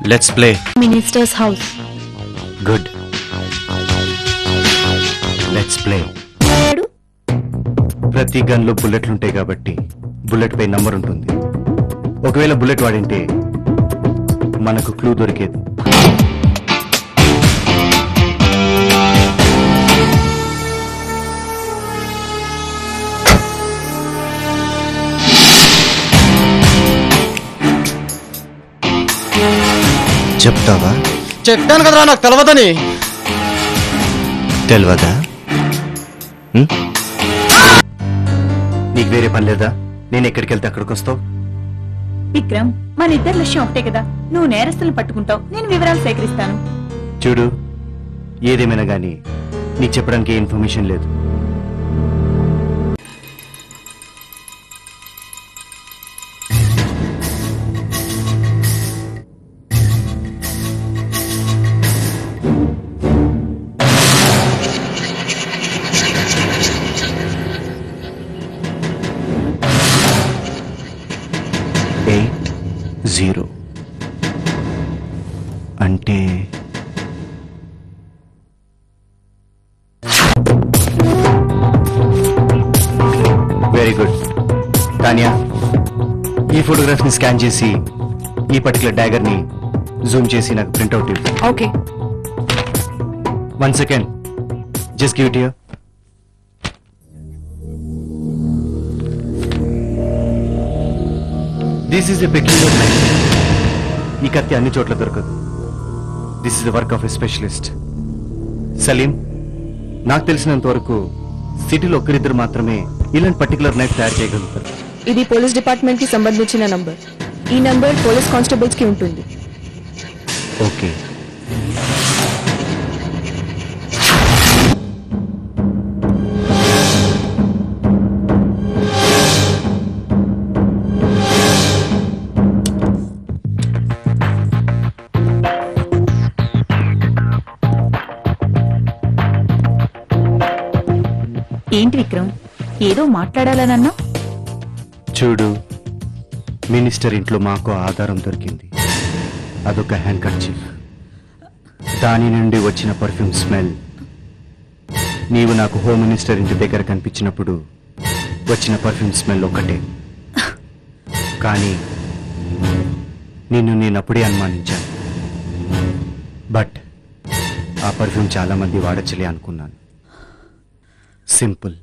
Let's play. Minister's house. Good. Let's play. ప్రతి gun లో బుల్లెట్లు ఉంటాయి కాబట్టి బుల్లెట్ పై నంబర్ ఉంటుంది. ఒకవేళ బుల్లెట్ వాడింటే మనకు క్లూ దొరికేది. చెప్తావా? చెప్పాను కదరా నాకు తెలవదని. తెలియదా? నీకు వేరే పని లేదా? నేను ఎక్కడికి వెళ్తే అక్కడికి వస్తావు. విక్రమ్, మన ఇద్దరు లక్ష్యం ఒకటే కదా. నువ్వు నేరస్తులను పట్టుకుంటావు, నేను వివరాలు సేకరిస్తాను. చూడు, ఏదేమైనా గానీ నీకు చెప్పడానికి ఏ ఇన్ఫర్మేషన్ లేదు. జీరో అంటే వెరీ గుడ్. తానియా, ఈ ఫోటోగ్రాఫ్ ని స్కాన్ చేసి ఈ పర్టికులర్ డాగర్ ని జూమ్ చేసి నాకు ప్రింట్అవుట్ ఇవ్వు. Okay. 1 second. Just give it here. This is a peculiar knife. ఈ కత్తి అన్ని చోట్ల దొరకదు. This is the work of a specialist. Salim, నాకు తెలిసినంత వరకు సిటీలో ఒక్కరిద్దరు మాత్రమే ఇలాంటి పర్టికులర్ నైఫ్ తయారు చేయగలుగుతారు. ఇది పోలీస్ డిపార్ట్మెంట్ కి సంబంధించిన నంబర్. ఈ నంబర్ పోలీస్ కానిస్టేబుల్స్ కి ఉంటుంది. ఓకే. ఏంటి విక్రమ్, ఏదో మాట్లాడాలనన్నా? చూడు, మినిస్టర్ ఇంట్లో మాకు ఆధారం దొరికింది. అదొక హ్యాండ్ కర్చీఫ్. దాని నుండి వచ్చిన పర్ఫ్యూమ్ స్మెల్ నీవు నాకు హోమ్ మినిస్టర్ ఇంటి దగ్గర కనిపించినప్పుడు వచ్చిన పర్ఫ్యూమ్ స్మెల్ ఒకటే. కానీ నిన్ను నేనప్పుడే అనుమానించాను. బట్ ఆ పర్ఫ్యూమ్ చాలా మంది వాడచ్చలే అనుకున్నాను. సింపుల్.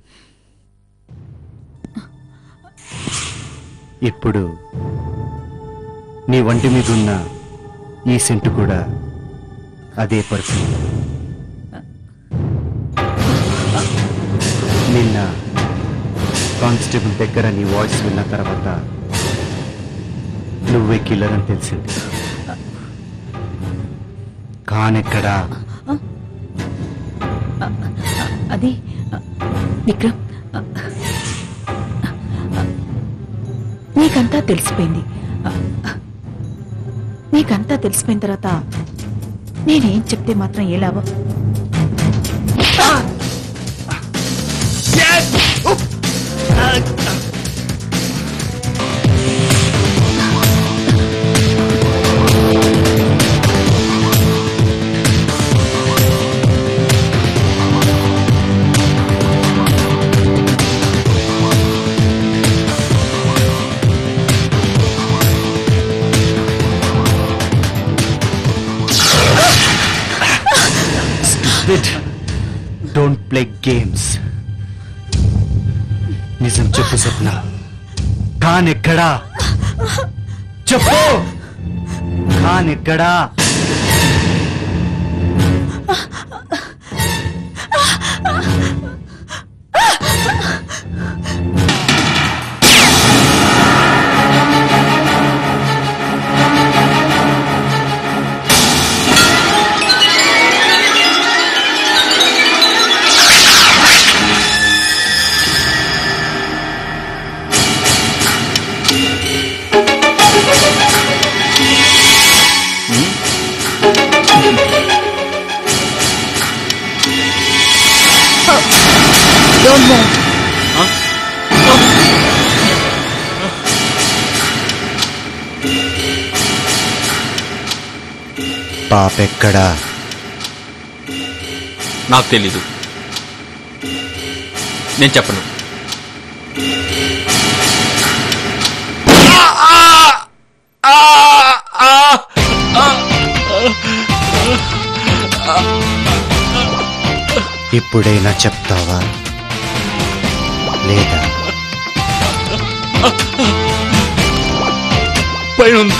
ఇప్పుడు నీ వంటి మీద ఉన్న ఈ సెంటు కూడా అదే పర్ఫ్యూమ్. నిన్న కానిస్టేబుల్ దగ్గర నీ వాయిస్ విన్న తర్వాత నువ్వే కిల్లర్ అని తెలిసింది. కానెక్కడా? అది విక్రమ్, నీకంతా తెలిసిపోయింది. నీకంతా తెలిసిపోయిన తర్వాత నేనేం చెప్తే మాత్రం ఏ లాభం? Don't play games. నిజం చెప్పు సప్న, ఖాన్ ఎక్కడా? చెప్పు, ఖాన్ ఎక్కడా? Don't move. పాపెక్కడా? నాకు తెలీదు, నేను చెప్పను. ఇప్పుడైనా చెప్తావా లేదా? పైన ఉంది.